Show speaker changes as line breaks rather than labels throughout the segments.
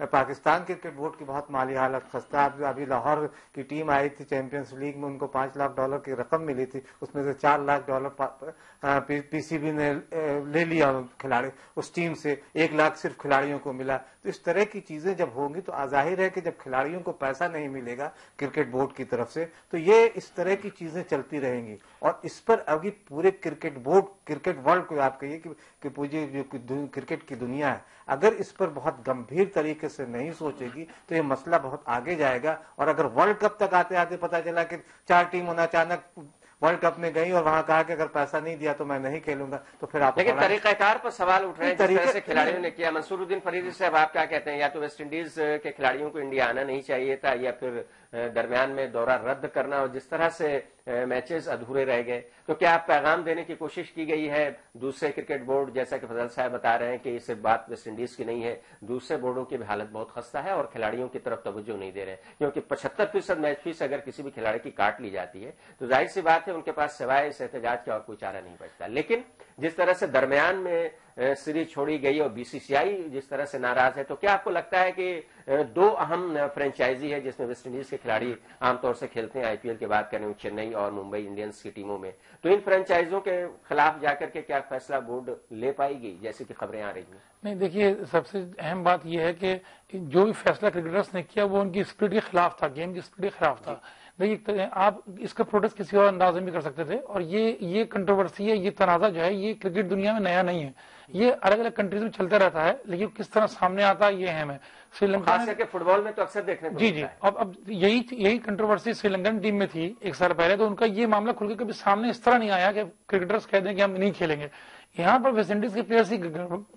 Pakistan cricket board کی بہت مالی حالت خستہ. ابھی لاہور کی ٹیم آئی تھی چیمپئنز لیگ میں, ان کو $5 لاکھ کی رقم ملی تھی, اس میں سے $4 لاکھ پی سی بی نے لے لیا کھلاڑی اس ٹیم سے, $1 لاکھ صرف کھلاڑیوں کو ملا. تو اس طرح کی چیزیں جب ہوں گی تو ظاہر ہے کہ جب کھلاڑیوں کو پیسہ نہیں ملے گا کرکٹ بورڈ کی طرف سے تو یہ اس طرح کی چیزیں چلتی رہیں گی. اور اس پر ابھی پورے کرکٹ بورڈ, کرکٹ ورلڈ کو آپ کہیے کہ پوری جو کرکٹ کی دنیا ہے, اگر اس پر بہت گمبھیر طریقے سے نہیں سوچے گی تو یہ مسئلہ بہت آگے جائے گا. اور اگر ورلڈ کپ تک آتے آتے پتا چلا کہ 4 ٹیموں نے اچانک ورلڈ کپ میں گئی اور وہاں کہا کہ اگر پیسہ نہیں دیا تو میں نہیں کھیلوں گا, تو پھر آپ
لیکن طریقہ کار پر سوال اٹھ رہے ہیں جس طرح سے کھلاڑیوں نے کیا. منصور الدین فریدی صاحب آپ کیا کہتے ہیں؟ یا تو ویسٹ انڈیز کے کھلاڑیوں کو انڈیا آنا نہیں چاہیے تھا, یا پھر درمیان میں دورہ رد کرنا, اور جس طرح سے میچز ادھورے رہ گئے, تو کیا آپ پیغام دینے کی کوشش کی گئی ہے دوسرے کرکٹ بورڈ, جیسا کہ فضل صاحب بتا رہے ہیں کہ صرف بات ویسٹ انڈیز کی نہیں ہے, دوسرے بورڈوں کی بھی حالت بہت خستہ ہے اور کھلاڑیوں کی طرف توجہ نہیں دے رہے, کیونکہ 75% میچ فیس اگر کسی بھی کھلاڑی کی کاٹ لی جاتی ہے تو ظاہر سی بات ہے ان کے پاس سوائے اس احتجاج کا اور کوئی چارہ نہیں بچتا. لیکن جس طرح سے درمیان میں سیریز چھوڑی گئی اور بی سی سی آئی جس طرح سے ناراض ہے, تو کیا آپ کو لگتا ہے کہ 2 اہم فرینچائزی ہے جس میں ویسٹ انڈیز کے کھلاڑی عام طور سے کھیلتے ہیں, آئی پی ایل کی بات کریں چنئی اور ممبئی انڈینز کی ٹیموں میں, تو ان فرینچائزوں کے خلاف جا کر کے کیا فیصلہ بورڈ لے پائے گی جیسے کہ خبریں آ رہی ہیں؟
نہیں, دیکھیے سب سے اہم بات یہ ہے کہ جو بھی فیصلہ کرکٹرز نے کیا وہ ان کی اسپرٹ کے خلاف تھا, گیم کی اسپرٹ کے خلاف تھا. دیکھیے آپ اس کا پروٹیسٹ کسی اور انداز میں بھی کر سکتے تھے, اور یہ کنٹروورسی ہے, یہ تنازع جو ہے یہ کرکٹ دنیا میں نیا نہیں ہے, یہ الگ الگ کنٹریز میں چلتا رہتا ہے, لیکن کس طرح سامنے آتا ہے یہ اہم ہے. سری لنکا
خاص کر کے فٹ بال میں تو اکثر دیکھنے کو
جی اب یہی کنٹروورسی سری لنکن ٹیم میں تھی 1 سال پہلے, تو ان کا یہ معاملہ کھل کے کبھی سامنے اس طرح نہیں آیا کہ کرکٹرز کہہ دیں کہ ہم نہیں کھیلیں گے. یہاں پر ویسٹ انڈیز کے پلیئرز کی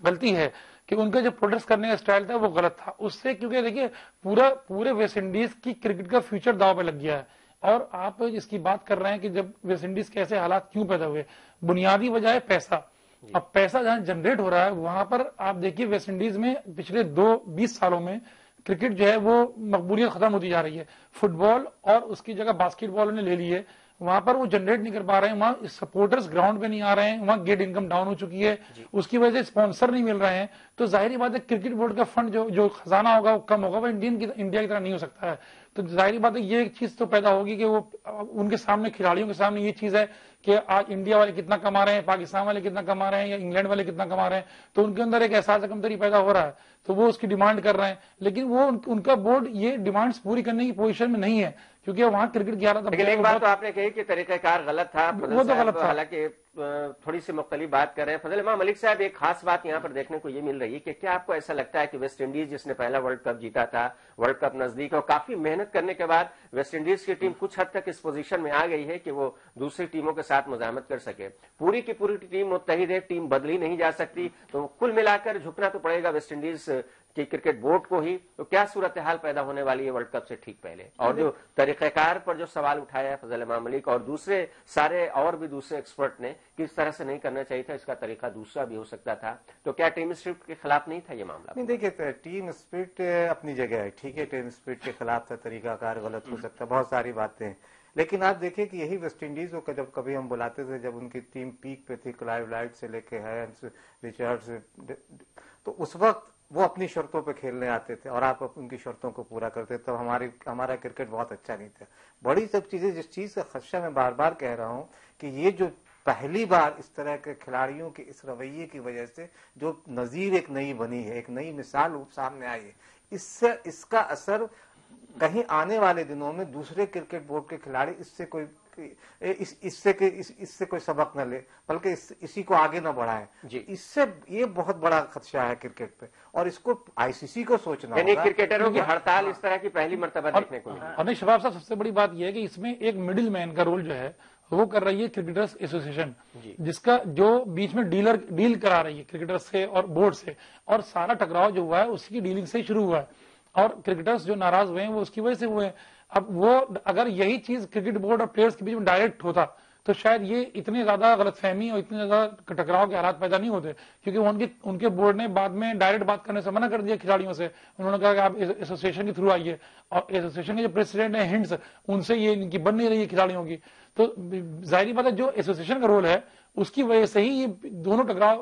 غلطی ہے کہ ان کا جو پروٹیسٹ کرنے کا اسٹائل تھا وہ غلط تھا. اس سے کیونکہ دیکھیے پورے ویسٹ انڈیز کی کرکٹ کا فیوچر داؤ پہ لگ گیا ہے. اور آپ اس کی بات کر رہے ہیں کہ جب ویسٹ انڈیز کے ایسے حالات کیوں پیدا ہوئے, بنیادی وجہ ہے پیسہ. اب پیسہ جہاں جنریٹ ہو رہا ہے وہاں پر آپ دیکھیے ویسٹ انڈیز میں پچھلے 20 سالوں میں کرکٹ جو ہے وہ مقبولیت ختم ہوتی جا رہی ہے. فٹ بال اور اس کی جگہ باسکٹ بال نے لے لی ہے, وہاں پر وہ جنریٹ نہیں کر پا رہے ہیں, وہاں سپورٹرز گراؤنڈ پہ نہیں آ رہے ہیں, وہاں گیٹ انکم ڈاؤن ہو چکی ہے, اس کی وجہ سے اسپانسر نہیں مل رہے ہیں. تو ظاہری بات ہے کرکٹ بورڈ کا فنڈ جو خزانہ ہوگا وہ کم ہوگا, وہ انڈیا کی طرح نہیں ہو سکتا ہے. تو ظاہری بات ہے یہ ایک چیز تو پیدا ہوگی کہ وہ ان کے سامنے, کھلاڑیوں کے سامنے یہ چیز ہے کہ آج انڈیا والے کتنا کما رہے ہیں, پاکستان والے کتنا کما رہے ہیں, یا انگلینڈ والے کتنا کما رہے ہیں, تو ان کے اندر ایک احساس کمتری پیدا ہو رہا ہے, تو وہ اس کی ڈیمانڈ کر رہے ہیں. لیکن وہ ان کا بورڈ یہ ڈیمانڈز پوری کرنے کی پوزیشن میں نہیں ہے, کیونکہ وہاں کرکٹ کی حالت.
لیکن ایک بات تو آپ نے کہی کہ طریقہ کار غلط تھا,
وہ تو غلط تھا,
حالانکہ تھوڑی سی مختلف بات کر رہے ہیں. فضل امام ملک صاحب, ایک خاص بات یہاں پر دیکھنے کو یہ مل رہی ہے کہ کیا آپ کو ایسا لگتا ہے کہ ویسٹ انڈیز جس نے پہلا ورلڈ کپ جیتا تھا, ورلڈ کپ نزدیک, اور کافی محنت کرنے کے بعد ویسٹ انڈیز کی ٹیم کچھ حد تک اس پوزیشن میں آ گئی ہے کہ وہ دوسری ٹیموں کے ساتھ مزاحمت کر سکے, پوری کی پوری ٹیم متحد ہے, ٹیم بدلی نہیں جا سکتی, تو کل ملا کر جھکنا تو پڑے گا ویسٹ انڈیز کی کرکٹ بورڈ کو ہی. تو کیا صورتحال پیدا ہونے والی ہے ورلڈ کپ سے ٹھیک پہلے؟ اور جو طریقہ کار پر جو سوال اٹھایا ہے فضل امام ملک اور دوسرے سارے اور بھی دوسرے ایکسپرٹ نے, کس طرح سے نہیں کرنا چاہیے تھا, اس کا طریقہ دوسرا بھی ہو سکتا تھا, تو کیا ٹیم اسپرٹ کے خلاف نہیں تھا یہ معاملہ؟
نہیں, دیکھیے ٹیم اسپرٹ اپنی جگہ ہے, ٹھیک ہے, ٹیم اسپرٹ کے خلاف تھا, طریقہ کار غلط ہو سکتا, بہت ساری باتیں ہیں. لیکن آپ دیکھیں کہ یہی ویسٹ انڈیز کو جب کبھی ہم بلاتے تھے, جب ان کی ٹیم پیک پہ تھی, کلائیو لائٹ سے لے کے ہینس, ریچارڈز, تو اس وقت وہ اپنی شرطوں پہ کھیلنے آتے تھے اور آپ ان کی شرطوں کو پورا کرتے تھے, تو ہمارا کرکٹ بہت اچھا نہیں تھا. بڑی سب چیزیں, جس چیز کا خدشہ میں بار بار کہہ رہا ہوں کہ یہ جو پہلی بار اس طرح کے کھلاڑیوں کے اس رویے کی وجہ سے جو نظیر ایک نئی بنی ہے, ایک نئی مثال سامنے آئی ہے, اس کا اثر کہیں آنے والے دنوں میں دوسرے کرکٹ بورڈ کے کھلاڑی اس سے کوئی سبق نہ لے, بلکہ اسی کو آگے نہ بڑھائیں. اس سے یہ بہت بڑا خدشہ ہے کرکٹ پہ, اور اس کو آئی سی سی کو سوچنا
ہوگا.
یعنی
کرکٹروں کی ہڑتال اس طرح کی پہلی مرتبہ دیکھنے کو ملی.
اور شباب صاحب, سب سے بڑی بات یہ ہے کہ اس میں ایک مڈل مین کا رول جو ہے وہ کر رہی ہے کرکٹرز ایسوسیشن, جس کا جو بیچ میں ڈیل کرا رہی ہے کرکٹرز سے اور بورڈ سے, اور سارا ٹکراؤ جو ہوا ہے اس کی ڈیلنگ سے شروع ہوا ہے, اور کرکٹرز جو ناراض ہوئے ہیں وہ اس کی وجہ سے ہوئے ہیں. اب وہ اگر یہی چیز کرکٹ بورڈ اور پلیئرز کے بیچ میں ڈائریکٹ ہوتا تو شاید یہ اتنی زیادہ غلط فہمی اور اتنے زیادہ ٹکراؤ کے حالات پیدا نہیں ہوتے, کیونکہ ان کے بورڈ نے بعد میں ڈائریکٹ بات کرنے سے منع کر دیا کھلاڑیوں سے. انہوں نے کہا کہ آپ ایسوسیشن کے تھرو آئیے, اور ایسوسیشن کے جو پریسیڈنٹ ہیں ہنٹس, ان سے یہ ان کی بن نہیں رہی ہے کھلاڑیوں کی. تو ظاہری بات ہے جو ایسوسیشن کا رول ہے اس کی وجہ سے ہی یہ دونوں ٹکراؤ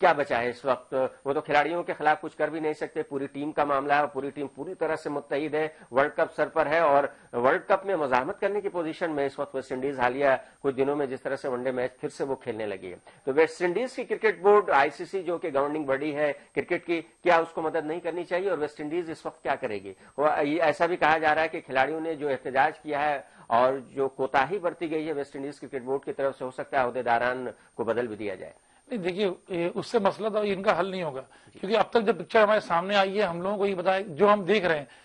کیا بچا ہے اس وقت؟ وہ تو کھلاڑیوں کے خلاف کچھ کر بھی نہیں سکتے، پوری ٹیم کا معاملہ ہے اور پوری ٹیم پوری طرح سے متحد ہے، ورلڈ کپ سر پر ہے اور ورلڈ کپ میں مزاحمت کرنے کی پوزیشن میں اس وقت ویسٹ انڈیز حالیہ کچھ دنوں میں جس طرح سے ون ڈے میچ پھر سے وہ کھیلنے لگی ہے، تو ویسٹ انڈیز کی کرکٹ بورڈ ICC جو کہ گورننگ باڈی ہے کرکٹ کی، کیا اس کو مدد نہیں کرنی چاہیے اور ویسٹ انڈیز اس وقت کیا کرے گی؟ ایسا بھی کہا جا رہا ہے کہ کھلاڑیوں نے جو احتجاج کیا ہے اور جو کوتاہی برتی گئی ہے ویسٹ انڈیز کرکٹ بورڈ کی طرف سے، ہو سکتا ہے عہدیداران کو بدل بھی دیا جائے۔
نہیں دیکھیے، اس سے مسئلہ تو ان کا حل نہیں ہوگا، کیونکہ اب تک جو پکچر ہمارے سامنے آئی ہے ہم لوگوں کو یہ بتایا، جو ہم دیکھ رہے ہیں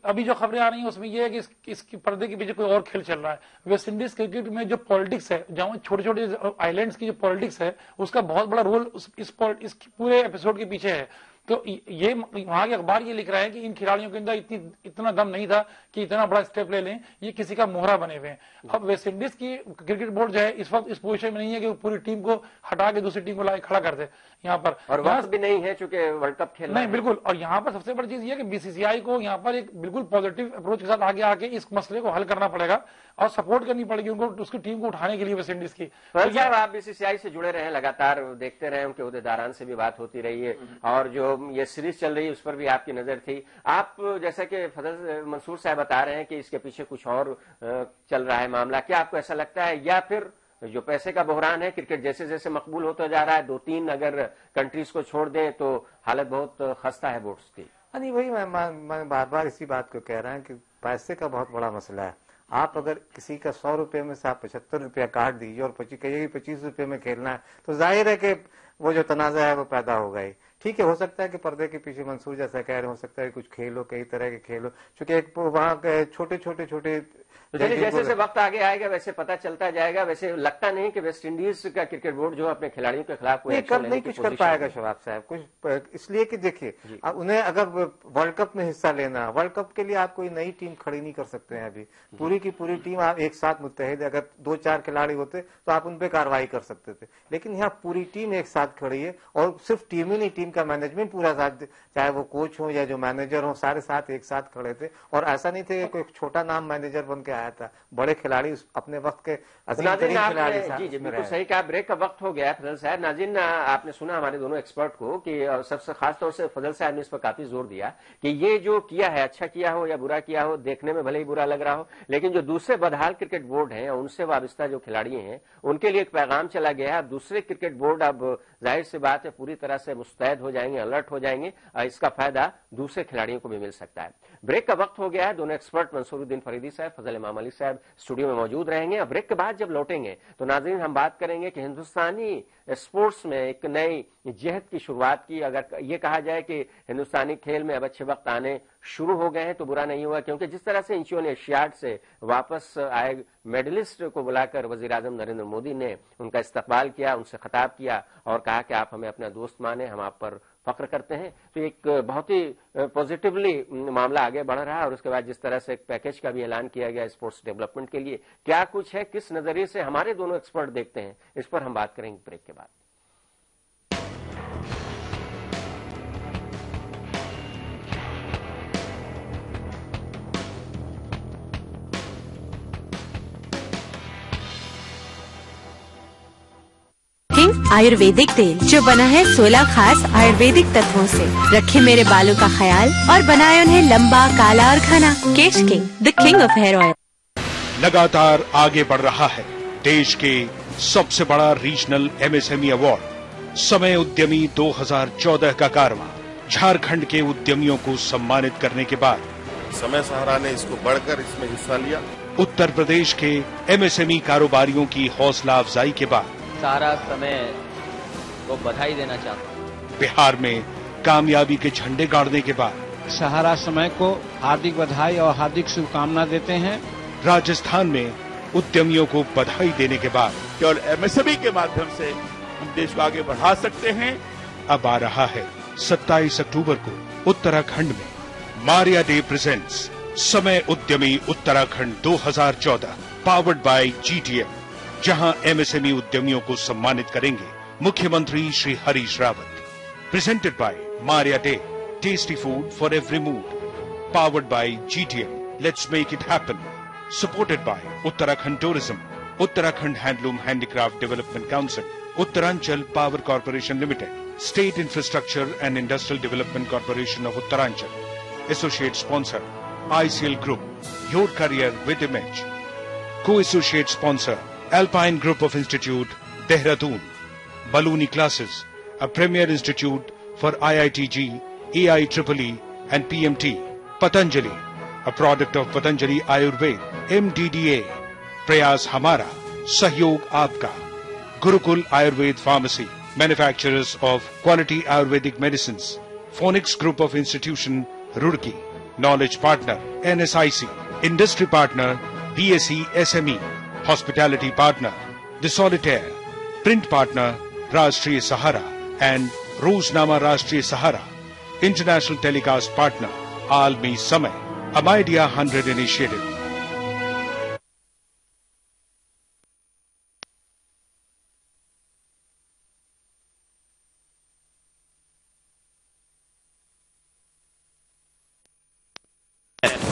ابھی جو خبریں آ رہی ہیں اس میں یہ ہے کہ اس کی پردے کے پیچھے کوئی اور کھیل چل رہا ہے۔ ویسٹ انڈیز کرکٹ میں جو پالیٹکس ہے، جہاں چھوٹے چھوٹے آئی لینڈس کی جو پالیٹکس ہے، اس کا بہت بڑا رول اس پورے ایپیسوڈ کے پیچھے ہے۔ تو یہ وہاں کے اخبار یہ لکھ رہا ہے کہ ان کھلاڑیوں کے اندر اتنا دم نہیں تھا کہ اتنا بڑا اسٹیپ لے لیں، یہ کسی کا موہرا بنے ہوئے ہیں۔ اب ویسٹ انڈیز کی کرکٹ بورڈ جو ہے اس وقت اس پوزیشن میں نہیں ہے کہ وہ پوری ٹیم کو ہٹا کے دوسری ٹیم کو لا کے کھڑا کر دے یہاں پر،
اور وقت بھی نہیں ہے چونکہ ورلڈ کپ کھیلنا
نہیں بالکل۔ اور یہاں پر سب سے بڑی چیز یہ ہے کہ BCCI کو یہاں پر ایک بالکل پازیٹو اپروچ کے ساتھ آگے آ کے اس مسئلے کو حل کرنا پڑے گا اور سپورٹ کرنی پڑے گی ان کو، اس کی ٹیم کو اٹھانے کے لیے ویسٹ انڈیز کی۔
صاحب آپ BCCI سے جڑے رہے، لگاتار دیکھتے رہے، ان کے عہدیداران سے بھی بات ہوتی رہی ہے اور جو یہ سیریز چل رہی ہے اس پر بھی آپ کی نظر تھی۔ آپ جیسا کہ فضل منصور صاحب بتا رہے ہیں کہ اس کے پیچھے کچھ اور چل رہا ہے معاملہ، کیا آپ کو ایسا لگتا ہے یا پھر جو پیسے کا بحران ہے، کرکٹ جیسے جیسے مقبول ہوتا جا رہا ہے، 2-3 اگر کنٹریز کو چھوڑ دیں تو حالت بہت خستہ ہے بورڈز کی؟
نہیں، وہی میں بار بار اسی بات کو کہہ رہا ہوں کہ پیسے کا بہت بڑا مسئلہ ہے۔ آپ اگر کسی کا 100 روپے میں سے آپ 75 روپیہ کاٹ دیجیے اور کہیے 25 روپے میں کھیلنا ہے، تو ظاہر ہے کہ وہ جو تنازع ہے وہ پیدا ہوگا ہی۔ ٹھیک ہے، ہو سکتا ہے کہ پردے کے پیچھے منصور جیسا کہہ رہے، ہو سکتا ہے کچھ کھیلو، کئی طرح کے کھیلو، چونکہ وہاں چھوٹے
جیسے جیسے وقت آگے آئے گا ویسے پتا چلتا جائے گا۔ ویسے لگتا نہیں کہ ویسٹ انڈیز کا کرکٹ بورڈ جو اپنے کھلاڑیوں کے خلاف کوئی ایکشن لینے کی
کچھ کر پائے گا شباب صاحب، کچھ اس لیے کہ دیکھیے انہیں اگر ورلڈ کپ میں حصہ لینا، ورلڈ کپ کے لیے آپ کوئی نئی ٹیم کھڑی نہیں کر سکتے ہیں ابھی، پوری کی پوری ٹیم آپ ایک ساتھ متحد ہے، اگر 2-4 کھلاڑی ہوتے تو آپ ان پہ کارروائی کر سکتے تھے، لیکن یہاں پوری ٹیم ایک ساتھ کھڑی ہے اور صرف ٹیم ہی نہیں، ٹیم کا مینجمنٹ پورا ساتھ، چاہے وہ کوچ ہوں یا جو مینیجر ہوں، سارے ساتھ ایک ساتھ کھڑے تھے اور ایسا نہیں تھا کہ کوئی چھوٹا نام مینیجر بن کے آیا تھا، بڑے کھلاڑی اپنے وقت کے عظیم ترین کھلاڑی۔
جی بالکل صحیح کہا، بریک کا وقت ہو گیا ہے فضل صاحب۔ ناظرین آپ نے سنا ہمارے دونوں ایکسپرٹ کو کہ سب سے خاص طور سے فضل صاحب نے اس پر کافی زور دیا کہ یہ جو کیا ہے، اچھا کیا ہو یا برا کیا ہو، دیکھنے میں بھلے ہی برا لگ رہا ہو، لیکن جو دوسرے بدحال کرکٹ بورڈ ہیں، ان سے وابستہ جو کھلاڑی ہیں، ان کے لیے ایک پیغام چلا گیا ہے۔ دوسرے کرکٹ بورڈ اب ظاہر سی بات ہے پوری طرح سے مستعد ہو جائیں گے، الرٹ ہو جائیں گے، اور اس کا فائدہ دوسرے کھلاڑیوں کو بھی مل سکتا ہے۔ بریک کا وقت ہو گیا ہے، دونوں ایکسپرٹ منصور الدین فریدی صاحب، فضل امام علی صاحب اسٹوڈیو میں موجود رہیں گے۔ بریک کے بعد جب لوٹیں گے تو ناظرین ہم بات کریں گے کہ ہندوستانی اسپورٹس میں ایک نئی جہد کی شروعات کی۔ اگر یہ کہا جائے کہ ہندوستانی کھیل میں اب اچھے وقت آنے شروع ہو گئے ہیں تو برا نہیں ہوا، کیونکہ جس طرح سے انچون ایشیاڈ سے واپس آئے میڈلسٹ کو بلا کر وزیر اعظم نریندر مودی نے ان کا استقبال کیا، ان سے خطاب کیا اور کہا کہ آپ ہمیں اپنا دوست مانیں، ہم آپ پر فخر کرتے ہیں، تو ایک بہت ہی پازیٹیولی معاملہ آگے بڑھ رہا ہے۔ اور اس کے بعد جس طرح سے ایک پیکج کا بھی اعلان کیا گیا اسپورٹس ڈیولپمنٹ کے لیے، کیا کچھ ہے، کس نظریے سے ہمارے دونوں ایکسپرٹ دیکھتے ہیں، اس پر ہم بات کریں گے بریک کے بعد۔
آیورویدک تیل جو بنا ہے 16 خاص آیورویدک تتووں سے، رکھے میرے بالوں کا خیال اور بنائے انہیں لمبا، کالا اور گھنا۔ Kesh king, the king of hair oil.
لگاتار آگے بڑھ رہا ہے دیش کے سب سے بڑا ریجنل MSME ایوارڈ سمے ادیمی 2014 کا کارواں۔ جھارکھنڈ کے ادیمیوں کو سمانت کرنے کے بعد
سمے سہارا نے اس کو بڑھ کر اس میں حصہ لیا۔
اتر پردیش کے MSME کاروباریوں کی حوصلہ افزائی کے بعد
سارا سمے کو بدھائی دینا چاہتا ہوں۔
بہار میں کامیابی کے جھنڈے گاڑنے کے بعد
سہارا سمے کو ہاردک بدھائی اور ہاردک شبھ کامنا دیتے ہیں۔
راجستھان میں ادیمیوں کو بدھائی دینے کے بعد
کیول MSME کے مادھیم سے ہم دیش کو آگے بڑھا سکتے ہیں۔
اب آ رہا ہے 27 اکتوبر کو اتراکھنڈ میں ماریا ڈے پریزنٹس سمے ادیمی اتراکھنڈ 2014 پاورڈ بائی GTM، جہاں MSME ادیمیوں کو سمانت کریں گے مکھیہ منتری Shri Harish Rawat. Presented by Maria Day, tasty food for every mood, powered by GTM، let's make it happen, supported by Uttarakhand tourism, Uttarakhand handloom handicraft development council, Uttaranchal power corporation limited, State Infrastructure and Industrial Development Corporation of Uttaranchal. Associate sponsor, ICL Group, your career with image. Co-associate sponsor, Alpine Group of Institute, Dehradun. Ballooni Classes, a premier institute for IITG, AIEEE and PMT. Patanjali, a product of Patanjali Ayurved, MDDA. Prayas Hamara, Sahyog Aapka. Gurukul Ayurved Pharmacy, manufacturers of quality Ayurvedic medicines. Phonics Group of Institution, Roorkee. Knowledge partner, NSIC. Industry partner, BSE SME. Hospitality partner, The Solitaire. Print partner, Rashtriya Sahara and Roznama Rashtriya Sahara. International telecast partner, Almi Samay. A Media 100 initiative.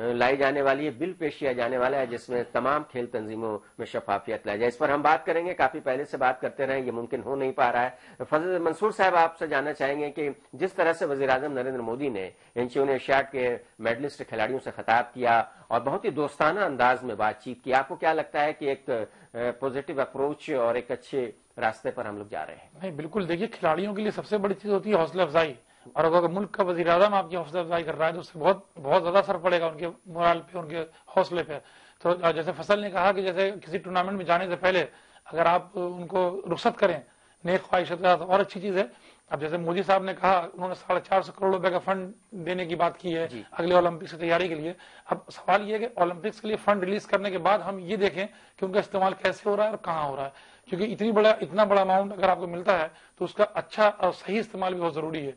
لائی جانے والی ہے، بل پیش کیا جانے والا ہے جس میں تمام کھیل تنظیموں میں شفافیت لائی جائے. اس پر ہم بات کریں گے، کافی پہلے سے بات کرتے رہے، یہ ممکن ہو نہیں پا رہا ہے. فضل منصور صاحب، آپ سے جاننا چاہیں گے کہ جس طرح سے وزیر اعظم نریندر مودی نے انچون ایشیاڈ کے میڈلسٹ کھلاڑیوں سے خطاب کیا اور بہت ہی دوستانہ انداز میں بات چیت کی، آپ کو کیا لگتا ہے کہ ایک پازیٹو اپروچ اور ایک اچھے راستے پر ہم لوگ جا رہے ہیں؟
نہیں، بالکل. دیکھیے، کھلاڑیوں کے لیے سب سے بڑی چیز ہوتی ہے حوصلہ افزائی، اور اگر ملک کا وزیر اعظم آپ کی حوصلہ افزائی کر رہا ہے تو اس سے بہت زیادہ اثر پڑے گا ان کے مورال پہ، ان کے حوصلے پہ. تو جیسے فصل نے کہا کہ جیسے کسی ٹورنامنٹ میں جانے سے پہلے اگر آپ ان کو رخصت کریں، نیک خواہشات کا، تو اور اچھی چیز ہے. اب جیسے مودی صاحب نے کہا، انہوں نے 450 کروڑ روپے کا فنڈ دینے کی بات کی ہے اگلے اولمپکس کی تیاری کے لیے. اب سوال یہ ہے کہ اولمپکس کے لیے فنڈ ریلیز کرنے کے بعد ہم یہ دیکھیں کہ ان کا استعمال کیسے ہو رہا ہے اور کہاں ہو رہا ہے، کیونکہ اتنا بڑا اماؤنٹ اگر آپ کو ملتا ہے تو اس کا اچھا اور صحیح استعمال بھی بہت ضروری ہے.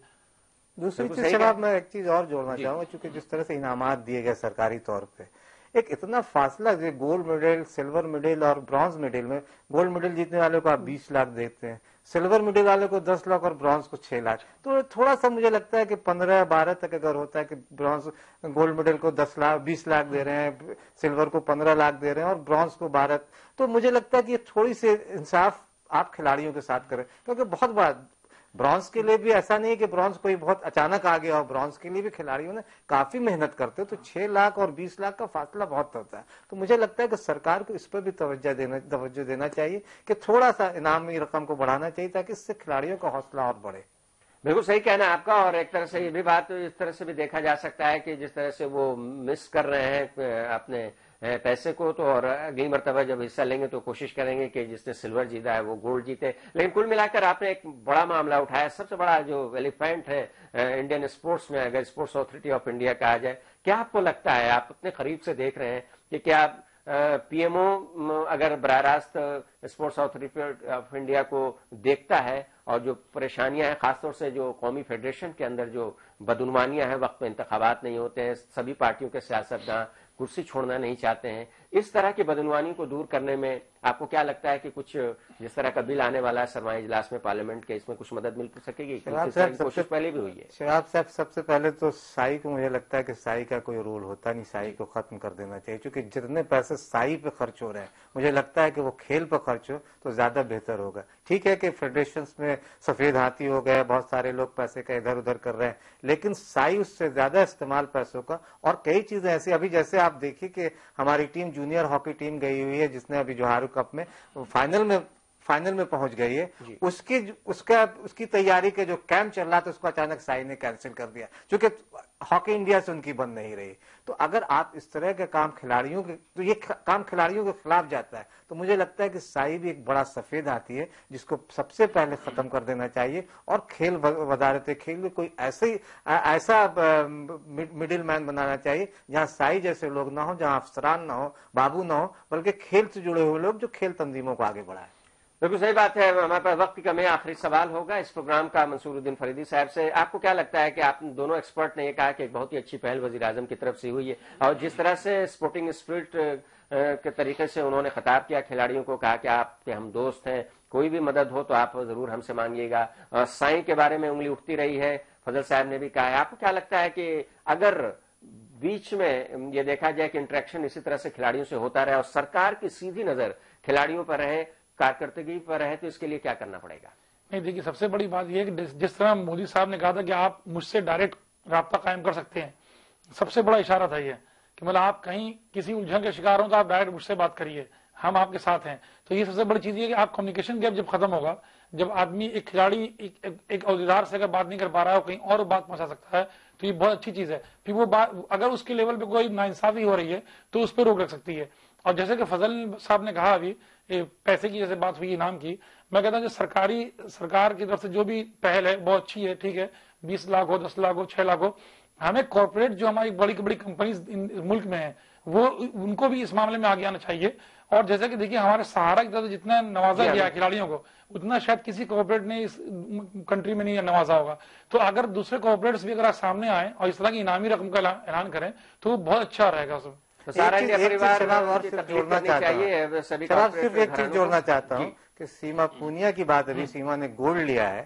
دوسری چیز شباب، میں ایک چیز اور جوڑنا چاہوں گا، چونکہ جس طرح سے انعامات دیے گئے سرکاری طور پہ، ایک اتنا فاصلہ، گولڈ میڈل، سلور میڈل اور برانز میڈل میں گولڈ میڈل جیتنے والے کو آپ 20 لاکھ دیتے ہیں، سلور میڈل والے کو 10 لاکھ اور برانز کو 6 لاکھ. تو تھوڑا سا مجھے لگتا ہے کہ 15-12 تک اگر ہوتا ہے کہ برانز گولڈ میڈل کو 20 لاکھ دے رہے ہیں، سلور کو 15 لاکھ دے رہے ہیں اور برانز کو 12، تو مجھے لگتا ہے کہ یہ تھوڑی سی انصاف آپ کھلاڑیوں کے ساتھ کریں، کیونکہ بہت بڑا برانز کے لیے بھی ایسا نہیں کہ برانز کوئی بہت اچانک آ گیا، اور برانز کے لیے بھی کھلاڑیوں نے کافی محنت کرتے، تو 6 لاکھ اور 20 لاکھ کا فاصلہ بہت ہوتا ہے. تو مجھے لگتا ہے کہ سرکار کو اس پر بھی توجہ دینا چاہیے کہ تھوڑا سا انعامی رقم کو بڑھانا چاہیے تاکہ اس سے کھلاڑیوں کا حوصلہ اور بڑھے.
بالکل صحیح کہنا ہے آپ کا. اور ایک طرح سے یہ بھی بات اس طرح سے بھی دیکھا جا سکتا ہے کہ جس طرح سے وہ مس کر رہے ہیں اپنے پیسے کو، تو اور اگلی مرتبہ جب حصہ لیں گے تو کوشش کریں گے کہ جس نے سلور جیتا ہے وہ گولڈ جیتے. لیکن کل ملا کر آپ نے ایک بڑا معاملہ اٹھایا، سب سے بڑا جو ایلیفینٹ ہے انڈین اسپورٹس میں، اگر اسپورٹس اتھارٹی آف انڈیا کہا جائے، کیا آپ کو لگتا ہے، آپ اتنے قریب سے دیکھ رہے ہیں کہ کیا پی ایم او اگر براہ راست اسپورٹس اتھارٹی آف انڈیا کو دیکھتا ہے اور جو پریشانیاں ہیں، خاص طور سے جو قومی فیڈریشن کے اندر جو بدعنوانیاں ہیں، وقت پہ انتخابات نہیں ہوتے ہیں، سبھی پارٹیوں کے سیاستداں کرسی چھوڑنا نہیں چاہتے ہیں، اس طرح کی بدعنوانی کو دور کرنے میں آپ کو کیا لگتا ہے کہ کچھ جس طرح کا بل آنے والا ہے سرمائی اجلاس میں پارلیمنٹ کے، اس میں کچھ مدد مل سکے گی؟ کوشش پہلے بھی ہوئی ہے.
شہاب صاحب، سب سے پہلے تو سائی کو مجھے لگتا ہے کہ سائی کا کوئی رول ہوتا نہیں، سائی کو ختم کر دینا چاہیے، کیونکہ جتنے پیسے سائی پہ خرچ ہو رہے ہیں مجھے لگتا ہے کہ وہ کھیل پہ خرچ ہو تو زیادہ بہتر ہوگا. ٹھیک ہے کہ فیڈریشنز میں سفید ہاتھی ہو گئے، بہت سارے لوگ پیسے کا ادھر ادھر کر رہے ہیں، لیکن سائی اس سے زیادہ استعمال پیسوں کا. اور کئی چیزیں ایسی، ابھی جیسے آپ دیکھیے کہ ہماری ٹیم جونیئر ہاکی ٹیم گئی ہوئی ہے جس نے ابھی جوہارو کپ میں فائنل میں پہنچ گئی ہے، اس کی تیاری کے جو کیمپ چل رہا تھا اس کو اچانک سائی نے کینسل کر دیا، چونکہ ہاکی انڈیا سے ان کی بند نہیں رہی. تو اگر آپ اس طرح کے کام تو یہ کام کھلاڑیوں کے خلاف جاتا ہے. تو مجھے لگتا ہے کہ سائی بھی ایک بڑا سفید ہاتھی ہے جس کو سب سے پہلے ختم کر دینا چاہیے، اور کھیل وزارت کھیل میں کوئی ایسا مڈل مین بنانا چاہیے جہاں سائی جیسے لوگ نہ ہوں، جہاں افسران نہ ہو، بابو نہ ہو، بلکہ کھیل سے جڑے ہوئے لوگ جو کھیل تنظیموں کو آگے بڑھائیں.
بالکل صحیح بات ہے. ہمارے پاس وقت کی کمی ہے. آخری سوال ہوگا اس پروگرام کا منصور الدین فریدی صاحب سے. آپ کو کیا لگتا ہے کہ آپ دونوں ایکسپرٹ نے یہ کہا کہ ایک بہت ہی اچھی پہل وزیر اعظم کی طرف سے ہوئی ہے، اور جس طرح سے اسپورٹنگ اسپرٹ کے طریقے سے انہوں نے خطاب کیا کھلاڑیوں کو، کہا کہ آپ کے ہم دوست ہیں، کوئی بھی مدد ہو تو آپ ضرور ہم سے مانگیے گا. سائیں کے بارے میں انگلی اٹھتی رہی ہے، فضل صاحب نے بھی کہا ہے. آپ کو کیا لگتا ہے کہ اگر بیچ میں یہ دیکھا جائے کہ انٹریکشن اسی طرح سے کھلاڑیوں سے ہوتا رہے اور سرکار کی سیدھی نظر کھلاڑیوں پر رہے، کارکردگی پر رہے، تو اس کے لیے کیا کرنا پڑے گا؟
نہیں، دیکھیے، سب سے بڑی بات یہ ہے کہ جس طرح مودی صاحب نے کہا تھا کہ آپ مجھ سے ڈائریکٹ رابطہ قائم کر سکتے ہیں، سب سے بڑا اشارہ تھا یہ کہ مطلب آپ کہیں کسی الجھن کے شکار ہوں تو آپ ڈائریکٹ مجھ سے بات کریے، ہم آپ کے ساتھ ہیں. تو یہ سب سے بڑی چیز یہ کہ آپ کمیونیکیشن گیپ جب ختم ہوگا، جب آدمی ایک کھلاڑی ایک عہدیدار سے اگر بات نہیں کر پا رہا ہے کہیں اور بات پہنچا سکتا ہے، تو یہ بہت اچھی چیز ہے. پھر وہ بات اگر اس کے لیول پہ کوئی ناانصافی ہو رہی ہے تو اس پہ روک رکھ سکتی ہے. اور جیسے کہ فضل صاحب نے کہا ابھی پیسے کی جیسے بات ہوئی انعام کی، میں کہتا ہوں جو سرکار کی طرف سے جو بھی پہل ہے بہت اچھی ہے. ٹھیک ہے، 20 لاکھ ہو، 10 لاکھ ہو، 6 لاکھ ہو، ہمیں کارپوریٹ جو ہماری بڑی بڑی کمپنیز ملک میں ہیں وہ ان کو بھی اس معاملے میں آگے آنا چاہیے. اور جیسے کہ دیکھیے ہمارے سہارا کی طرف سے جتنا نوازا گیا کھلاڑیوں کو اتنا شاید کسی کارپوریٹ نے اس کنٹری میں نہیں نوازا ہوگا. تو اگر دوسرے کارپوریٹس بھی اگر سامنے آئیں اور اس طرح کی انعامی رقم کا اعلان کریں تو وہ بہت اچھا رہے گا.
صرف ایک چیز جوڑنا چاہتا ہوں کہ سیما پونیا کی بات، ابھی سیما نے گولڈ لیا ہے،